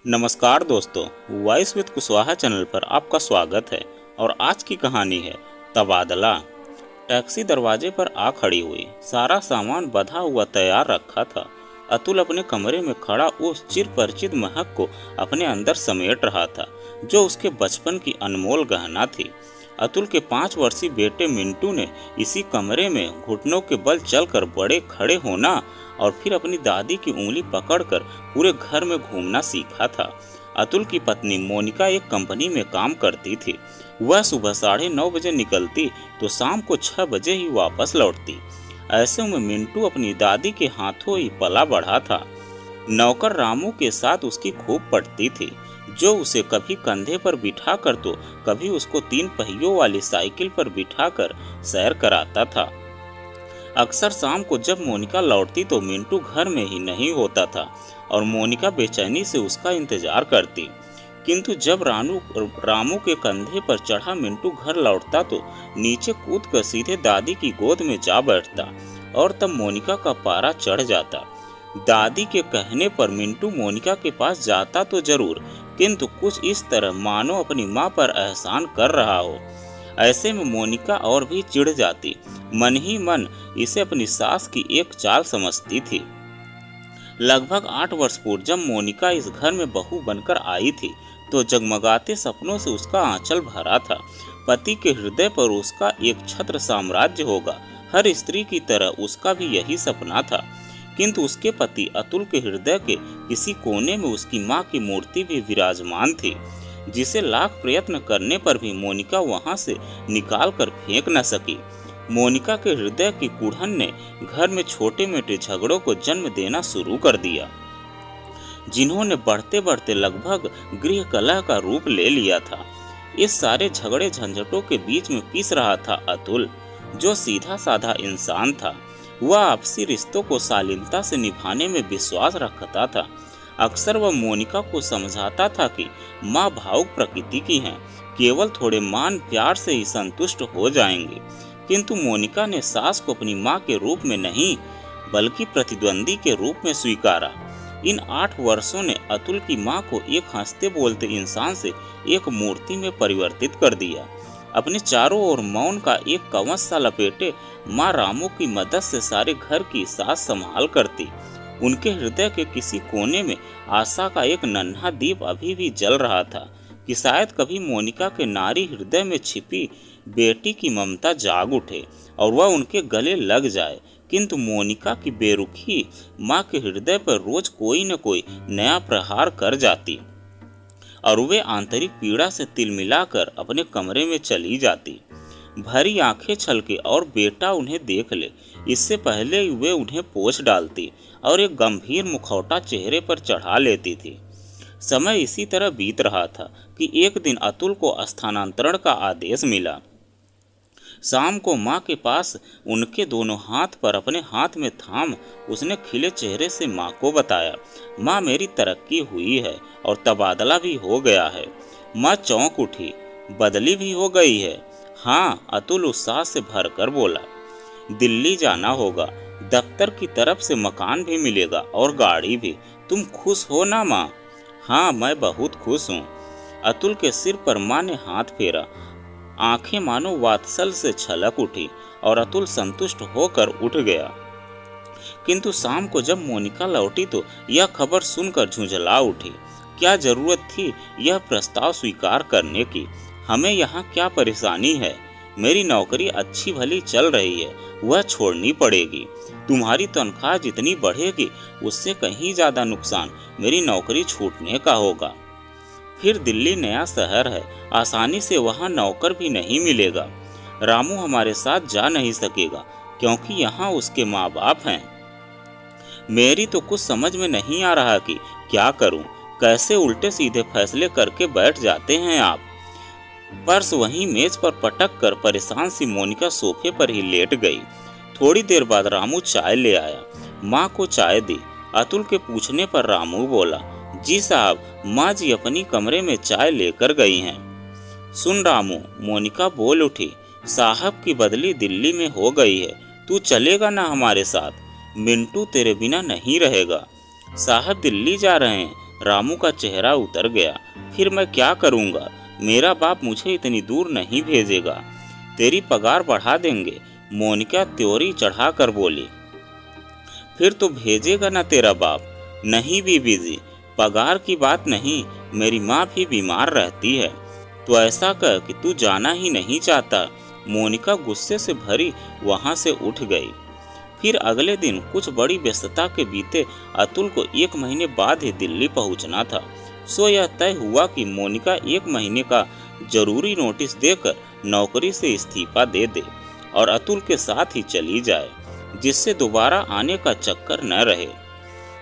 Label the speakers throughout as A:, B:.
A: नमस्कार दोस्तों, voice with Kushwaha channel पर आपका स्वागत है। और आज की कहानी है तबादला। टैक्सी दरवाजे पर आ खड़ी हुई। सारा सामान बंधा हुआ तैयार रखा था। अतुल अपने कमरे में खड़ा उस चिरपरिचित महक को अपने अंदर समेट रहा था, जो उसके बचपन की अनमोल गहना थी। अतुल के 5 वर्षीय बेटे मिंटू ने इसी कमरे में घुटनों के बल चलकर बड़े खड़े होना और फिर अपनी दादी की उंगली पकड़कर पूरे घर में घूमना सीखा था। अतुल की पत्नी मोनिका एक कंपनी में काम करती थी। वह सुबह 9:30 बजे निकलती तो शाम को 6 बजे ही वापस लौटती। ऐसे में मिंटू अपनी दादी के हाथों ही पला बढ़ा था। नौकर रामू के साथ उसकी खूब पटती थी, जो उसे कभी कंधे पर बिठाकर तो कभी उसको 3 पहियों वाली साइकिल पर बिठाकर सैर कराता था। अक्सर शाम को जब मोनिका लौटती तो मिंटू घर में ही नहीं होता था और मोनिका बेचैनी से उसका इंतजार करती। किंतु जब रामू के कंधे पर चढ़ा मिंटू घर लौटता तो नीचे कूद कर सीधे दादी की गोद में जा बैठता और तब मोनिका का पारा चढ़ जाता। दादी के कहने पर मिंटू मोनिका के पास जाता तो जरूर, किंतु कुछ इस तरह मानो अपनी माँ पर एहसान कर रहा हो। ऐसे में मोनिका और भी चिढ़ जाती। मन ही मन इसे अपनी सास की एक चाल समझती थी। लगभग 8 वर्ष पूर्व जब मोनिका इस घर में बहू बनकर आई थी तो जगमगाते सपनों से उसका आंचल भरा था। पति के हृदय पर उसका एक छत्र साम्राज्य होगा। हर स्त्री की तरह उसका भी यही सपना था। किंतु उसके पति अतुल के हृदय के किसी कोने में उसकी माँ की मूर्ति भी विराजमान थी, जिसे लाख प्रयत्न करने पर भी मोनिका वहां से निकाल कर फेंक न सकी। मोनिका के हृदय की कुढ़न ने घर में छोटे मोटे झगड़ों को जन्म देना शुरू कर दिया, जिन्होंने बढ़ते बढ़ते लगभग गृह कलह का रूप ले लिया था। इस सारे झगड़े झंझटों के बीच में पिस रहा था अतुल, जो सीधा साधा इंसान था। वह आपसी रिश्तों को शालीनता से निभाने में विश्वास रखता था। अक्सर वह मोनिका को समझाता था कि माँ भावुक प्रकृति की हैं, केवल थोड़े मान प्यार से ही संतुष्ट हो जाएंगे। किंतु मोनिका ने सास को अपनी माँ के रूप में नहीं बल्कि प्रतिद्वंदी के रूप में स्वीकारा। इन 8 वर्षों ने अतुल की माँ को एक हंसते बोलते इंसान से एक मूर्ति में परिवर्तित कर दिया। अपने चारों ओर मौन का एक कवच सा लपेटे माँ रामू की मदद से सारे घर की सास संभाल करती। उनके हृदय के किसी कोने में आशा का एक नन्हा दीप अभी भी जल रहा था कि शायद कभी मोनिका के नारी हृदय में छिपी बेटी की ममता जाग उठे और वह उनके गले लग जाए। किंतु मोनिका की बेरुखी माँ के हृदय पर रोज कोई न कोई नया प्रहार कर जाती और वे आंतरिक पीड़ा से तिलमिलाकर अपने कमरे में चली जाती, भरी आंखें छलके और बेटा उन्हें देख ले इससे पहले वे उन्हें पोंछ डालती और एक गंभीर मुखौटा चेहरे पर चढ़ा लेती थी। समय इसी तरह बीत रहा था कि एक दिन अतुल को स्थानांतरण का आदेश मिला। शाम को माँ के पास उनके दोनों हाथ पर अपने हाथ में थाम उसने खिले चेहरे से माँ को बताया, माँ मेरी तरक्की हुई है और तबादला भी हो गया है। माँ चौंक उठी, बदली भी हो गई है? हाँ, अतुल उत्साह से भरकर बोला। दिल्ली जाना होगा, दफ्तर की तरफ से मकान भी मिलेगा और गाड़ी भी। तुम खुश हो ना माँ? हाँ, मैं बहुत खुश हूँ। अतुल के सिर पर माँ ने हाथ फेरा। आंखें मानो वात्सल से छलक उठी और अतुल संतुष्ट होकर उठ गया। किंतु शाम को जब मोनिका लौटी तो यह खबर सुनकर झुंझला उठी। क्या जरूरत थी यह प्रस्ताव स्वीकार करने की? हमें यहाँ क्या परेशानी है? मेरी नौकरी अच्छी भली चल रही है, वह छोड़नी पड़ेगी। तुम्हारी तनख्वाह जितनी बढ़ेगी उससे कहीं ज्यादा नुकसान मेरी नौकरी छूटने का होगा। फिर दिल्ली नया शहर है, आसानी से वहाँ नौकर भी नहीं मिलेगा। रामू हमारे साथ जा नहीं सकेगा क्योंकि यहाँ उसके माँ बाप हैं। मेरी तो कुछ समझ में नहीं आ रहा कि क्या करूं। कैसे उल्टे सीधे फैसले करके बैठ जाते हैं आप। पर्स वहीं मेज पर पटक कर परेशान सी मोनिका सोफे पर ही लेट गई। थोड़ी देर बाद रामू चाय ले आया। माँ को चाय दी। अतुल के पूछने पर रामू बोला, जी साहब, माँ जी अपनी कमरे में चाय लेकर गई हैं। सुन रामू, मोनिका बोल उठी, साहब की बदली दिल्ली में हो गई है, तू चलेगा ना हमारे साथ? मिंटू तेरे बिना नहीं रहेगा। साहब दिल्ली जा रहे हैं, रामू का चेहरा उतर गया। फिर मैं क्या करूँगा? मेरा बाप मुझे इतनी दूर नहीं भेजेगा। तेरी पगार बढ़ा देंगे, मोनिका त्योरी चढ़ाकर बोली। फिर तो भेजेगा ना तेरा बाप? नहीं बीबी जी, पगार की बात नहीं, मेरी माँ भी बीमार रहती है। तो ऐसा कर कि तू जाना ही नहीं चाहता। मोनिका गुस्से से भरी वहां से उठ गई। फिर अगले दिन कुछ बड़ी व्यस्तता के बीते अतुल को 1 महीने बाद ही दिल्ली पहुंचना था। सो यह तय हुआ कि मोनिका 1 महीने का जरूरी नोटिस देकर नौकरी से इस्तीफा दे दे और अतुल के साथ ही चली जाए, जिससे दोबारा आने का चक्कर न रहे।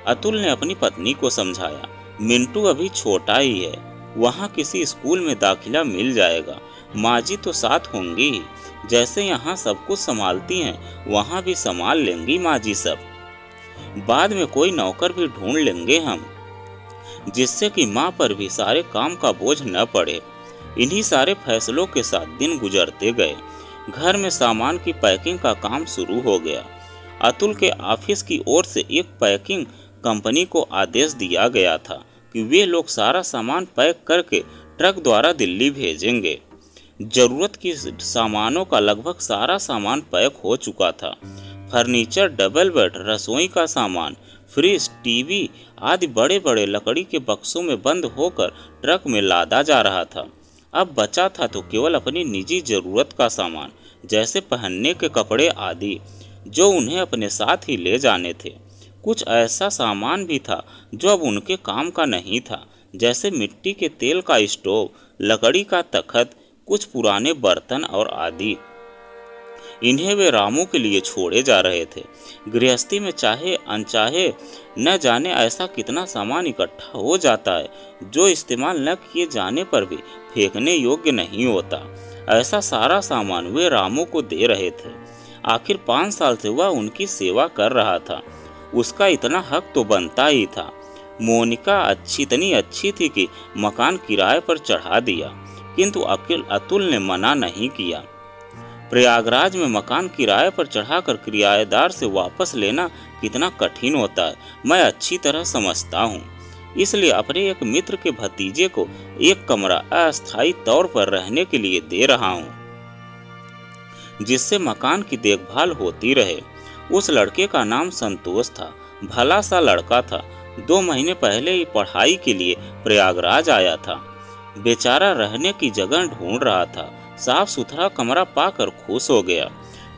A: अतुल ने अपनी पत्नी को समझाया, मिंटू अभी छोटा ही है, वहाँ किसी स्कूल में दाखिला मिल जाएगा। माँ जी तो साथ होंगी ही, जैसे यहाँ सब कुछ संभालती हैं वहाँ भी संभाल लेंगी माँ जी सब। बाद में कोई नौकर भी ढूंढ लेंगे हम, जिससे कि माँ पर भी सारे काम का बोझ न पड़े। इन्हीं सारे फैसलों के साथ दिन गुजरते गए। घर में सामान की पैकिंग का काम शुरू हो गया। अतुल के ऑफिस की ओर से एक पैकिंग कंपनी को आदेश दिया गया था कि वे लोग सारा सामान पैक करके ट्रक द्वारा दिल्ली भेजेंगे। जरूरत की सामानों का लगभग सारा सामान पैक हो चुका था। फर्नीचर, डबल बेड, रसोई का सामान, फ्रिज, टीवी आदि बड़े बड़े लकड़ी के बक्सों में बंद होकर ट्रक में लादा जा रहा था। अब बचा था तो केवल अपनी निजी जरूरत का सामान, जैसे पहनने के कपड़े आदि, जो उन्हें अपने साथ ही ले जाने थे। कुछ ऐसा सामान भी था जो अब उनके काम का नहीं था, जैसे मिट्टी के तेल का स्टोव, लकड़ी का तख्त, कुछ पुराने बर्तन और आदि। इन्हें वे रामू के लिए छोड़े जा रहे थे। गृहस्थी में चाहे अनचाहे न जाने ऐसा कितना सामान इकट्ठा हो जाता है जो इस्तेमाल न किए जाने पर भी फेंकने योग्य नहीं होता। ऐसा सारा सामान वे रामू को दे रहे थे। आखिर 5 साल से वह उनकी सेवा कर रहा था, उसका इतना हक तो बनता ही था। मोनिका इतनी अच्छी थी कि मकान किराए पर चढ़ा दिया, किंतु अतुल ने मना नहीं किया। प्रयागराज में मकान किराए पर चढ़ाकर किराएदार से वापस लेना कितना कठिन होता है, मैं अच्छी तरह समझता हूँ। इसलिए अपने एक मित्र के भतीजे को एक कमरा अस्थायी तौर पर रहने के लिए दे रहा हूँ, जिससे मकान की देखभाल होती रहे। उस लड़के का नाम संतोष था। भला सा लड़का था। 2 महीने पहले ही पढ़ाई के लिए प्रयागराज आया था। बेचारा रहने की जगह ढूंढ रहा था। साफ सुथरा कमरा पाकर खुश हो गया।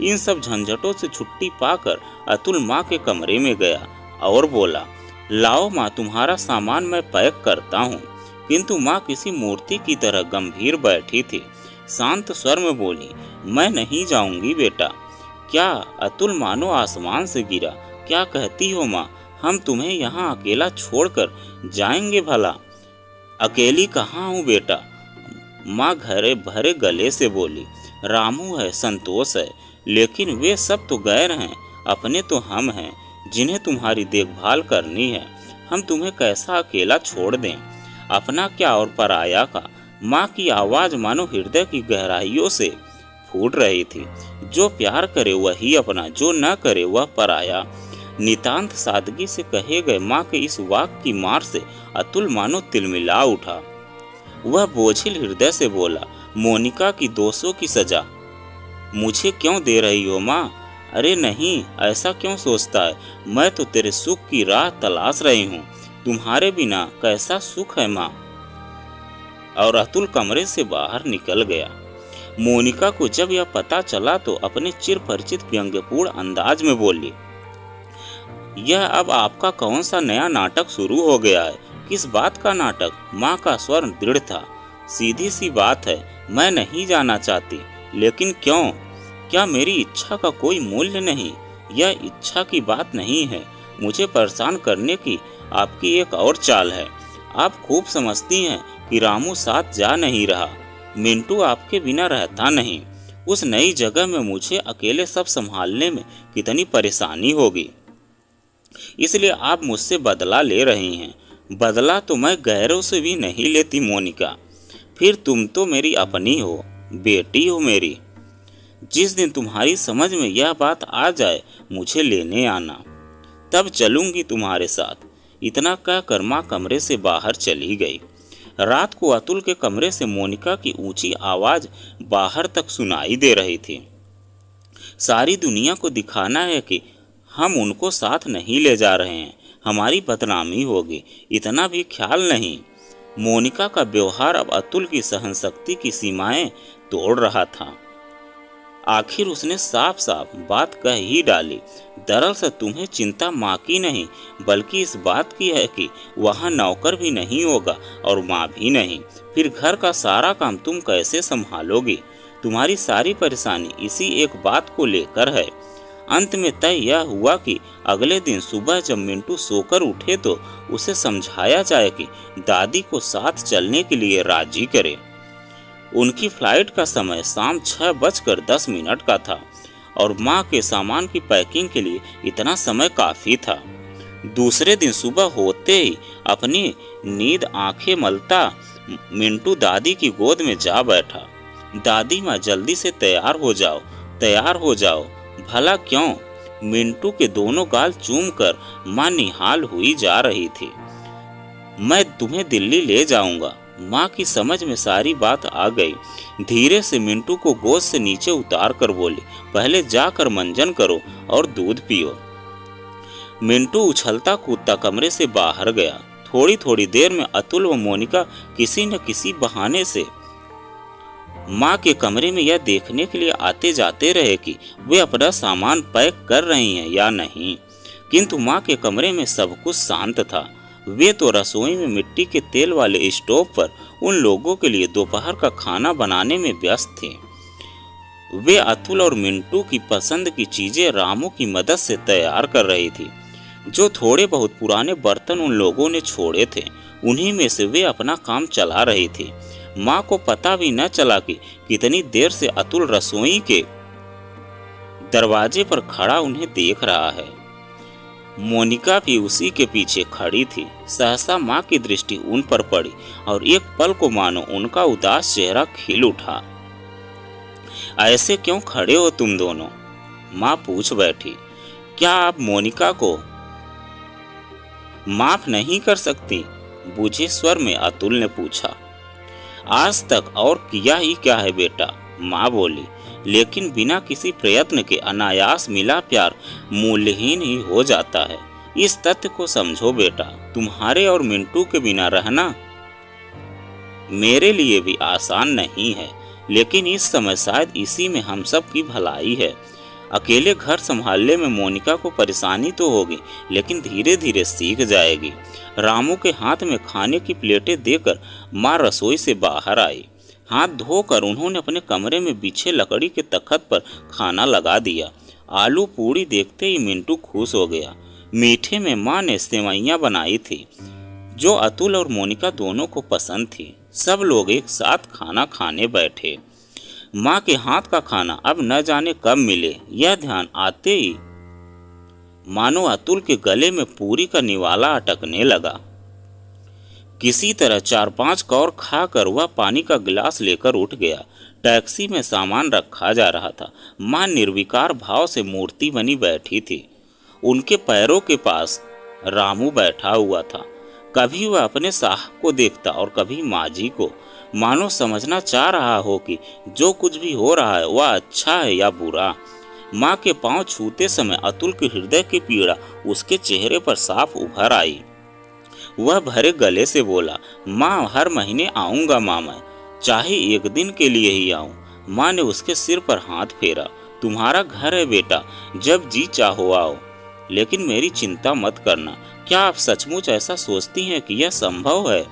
A: इन सब झंझटों से छुट्टी पाकर अतुल माँ के कमरे में गया और बोला, लाओ माँ, तुम्हारा सामान मैं पैक करता हूँ। किंतु माँ किसी मूर्ति की तरह गंभीर बैठी थी। शांत स्वर में बोली, मैं नहीं जाऊंगी बेटा। क्या? अतुल मानो आसमान से गिरा। क्या कहती हो माँ? हम तुम्हें यहाँ अकेला छोड़कर जाएंगे भला? अकेली कहाँ हूँ बेटा, माँ घरे भरे गले से बोली। रामू है, संतोष है, लेकिन वे सब तो गैर हैं, अपने तो हम हैं जिन्हें तुम्हारी देखभाल करनी है। हम तुम्हें कैसा अकेला छोड़ दें? अपना क्या और पराया का। माँ की आवाज़ मानो हृदय की गहराइयों से फूट रही थी। जो प्यार करे वही अपना, जो न करे वह पराया। नितांत सादगी से कहे गए माँ के इस वाक्य की मार से अतुल मानो तिलमिला उठा। वह बोझिल हृदय से बोला, मोनिका की दोषों की सजा मुझे क्यों दे रही हो माँ? अरे नहीं, ऐसा क्यों सोचता है? मैं तो तेरे सुख की राह तलाश रही हूँ। तुम्हारे बिना कैसा सुख है माँ? और अतुल कमरे से बाहर निकल गया। मोनिका को जब यह पता चला तो अपने चिर परिचित व्यंग्यपूर्ण अंदाज में बोली, यह अब आपका कौन सा नया नाटक शुरू हो गया है? किस बात का नाटक? माँ का स्वर दृढ़ था। सीधी सी बात है, मैं नहीं जाना चाहती। लेकिन क्यों? क्या मेरी इच्छा का कोई मूल्य नहीं? यह इच्छा की बात नहीं है। मुझे परेशान करने की आपकी एक और चाल है। आप खूब समझती हैं कि रामू साथ जा नहीं रहा। मिंटू आपके बिना रहता नहीं। उस नई जगह में मुझे अकेले सब संभालने में कितनी परेशानी होगी। इसलिए आप मुझसे बदला ले रही हैं। बदला तो मैं गैरों से भी नहीं लेती मोनिका। फिर तुम तो मेरी अपनी हो, बेटी हो मेरी। जिस दिन तुम्हारी समझ में यह बात आ जाए मुझे लेने आना, तब चलूंगी तुम्हारे साथ। इतना कहकर माँ कमरे से बाहर चली गई। रात को अतुल के कमरे से मोनिका की ऊंची आवाज बाहर तक सुनाई दे रही थी। सारी दुनिया को दिखाना है कि हम उनको साथ नहीं ले जा रहे हैं, हमारी बदनामी होगी, इतना भी ख्याल नहीं। मोनिका का व्यवहार अब अतुल की सहनशक्ति की सीमाएं तोड़ रहा था। आखिर उसने साफ साफ बात कह ही डाली। दरअसल तुम्हें चिंता माँ की नहीं बल्कि इस बात की है कि वहाँ नौकर भी नहीं होगा और माँ भी नहीं। फिर घर का सारा काम तुम कैसे संभालोगी? तुम्हारी सारी परेशानी इसी एक बात को लेकर है। अंत में तय यह हुआ कि अगले दिन सुबह जब मिंटू सोकर उठे तो उसे समझाया जाए कि दादी को साथ चलने के लिए राजी करे। उनकी फ्लाइट का समय शाम 6:10 का था और माँ के सामान की पैकिंग के लिए इतना समय काफी था। दूसरे दिन सुबह होते ही अपनी नींद आंखें मलता मिंटू दादी की गोद में जा बैठा। दादी माँ जल्दी से तैयार हो जाओ। भला क्यों? मिंटू के दोनों गाल चूमकर माँ निहाल हुई जा रही थी। मैं तुम्हें दिल्ली ले जाऊंगा। माँ की समझ में सारी बात आ गई। धीरे से मिंटू को गोद से नीचे उतार कर बोली, पहले जाकर मंजन करो और दूध पियो। मिंटू उछलता कूदता कमरे से बाहर गया। थोड़ी थोड़ी देर में अतुल व मोनिका किसी न किसी बहाने से माँ के कमरे में यह देखने के लिए आते जाते रहे कि वे अपना सामान पैक कर रही हैं या नहीं। किंतु माँ के कमरे में सब कुछ शांत था। वे तो रसोई में मिट्टी के तेल वाले स्टोव पर उन लोगों के लिए दोपहर का खाना बनाने में व्यस्त थे। वे अतुल और मिंटू की पसंद की चीजें रामू की मदद से तैयार कर रही थी। जो थोड़े बहुत पुराने बर्तन उन लोगों ने छोड़े थे, उन्हीं में से वे अपना काम चला रही थी। माँ को पता भी न चला कि कितनी देर से अतुल रसोई के दरवाजे पर खड़ा उन्हें देख रहा है। मोनिका भी उसी के पीछे खड़ी थी। सहसा माँ की दृष्टि उन पर पड़ी और एक पल को मानो उनका उदास चेहरा खिल उठा। ऐसे क्यों खड़े हो तुम दोनों? माँ पूछ बैठी। क्या आप मोनिका को माफ नहीं कर सकती? बुझे स्वर में अतुल ने पूछा। आज तक और किया ही क्या है बेटा, माँ बोली, लेकिन बिना किसी प्रयत्न के अनायास मिला प्यार मूल्यहीन ही हो जाता है। इस तथ्य को समझो बेटा। तुम्हारे और मिंटू के बिना रहना मेरे लिए भी आसान नहीं है, लेकिन इस समय शायद इसी में हम सब की भलाई है। अकेले घर संभालने में मोनिका को परेशानी तो होगी, लेकिन धीरे धीरे सीख जाएगी। रामू के हाथ में खाने की प्लेटें देकर माँ रसोई से बाहर आई। हाथ धोकर उन्होंने अपने कमरे में बिछे लकड़ी के तख्त पर खाना लगा दिया। आलू पूड़ी देखते ही मिंटू खुश हो गया। मीठे में माँ ने सेवइयाँ बनाई थी, जो अतुल और मोनिका दोनों को पसंद थी। सब लोग एक साथ खाना खाने बैठे। माँ के हाथ का खाना अब न जाने कब मिले, यह ध्यान आते ही मानो अतुल के गले में पूरी का निवाला अटकने लगा। किसी तरह 4-5 कौर खाकर वह पानी का गिलास लेकर उठ गया। टैक्सी में सामान रखा जा रहा था। माँ निर्विकार भाव से मूर्ति बनी बैठी थी। उनके पैरों के पास रामू बैठा हुआ था। कभी वह अपने साहब को देखता और कभी माँ जी को, मानो समझना चाह रहा हो कि जो कुछ भी हो रहा है वह अच्छा है या बुरा। माँ के पांव छूते समय अतुल के हृदय की पीड़ा उसके चेहरे पर साफ उभर आई। वह भरे गले से बोला, माँ हर महीने आऊँगा माँ, मैं चाहे एक दिन के लिए ही आऊँ। माँ ने उसके सिर पर हाथ फेरा। तुम्हारा घर है बेटा, जब जी चाहो आओ, लेकिन मेरी चिंता मत करना। क्या आप सचमुच ऐसा सोचती हैं कि यह संभव है?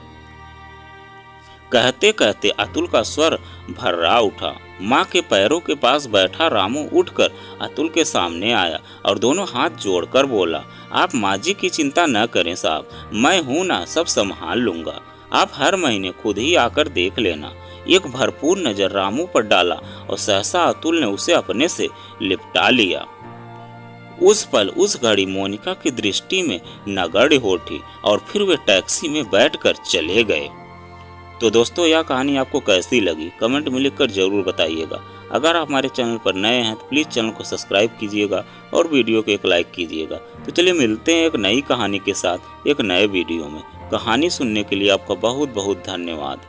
A: कहते कहते अतुल का स्वर भर्रा उठा। माँ के पैरों के पास बैठा रामू उठकर अतुल के सामने आया और दोनों हाथ जोड़कर बोला, आप माँ जी की चिंता न करें साहब, मैं हूँ ना, सब संभाल लूँगा। आप हर महीने खुद ही आकर देख लेना। एक भरपूर नज़र रामू पर डाला और सहसा अतुल ने उसे अपने से लिपटा लिया। उस पल उस घड़ी मोनिका की दृष्टि में नगण्य उठी और फिर वे टैक्सी में बैठकर चले गए। तो दोस्तों, यह कहानी आपको कैसी लगी कमेंट में लिखकर जरूर बताइएगा। अगर आप हमारे चैनल पर नए हैं तो प्लीज़ चैनल को सब्सक्राइब कीजिएगा और वीडियो को एक लाइक कीजिएगा। तो चलिए मिलते हैं एक नई कहानी के साथ एक नए वीडियो में। कहानी सुनने के लिए आपका बहुत बहुत धन्यवाद।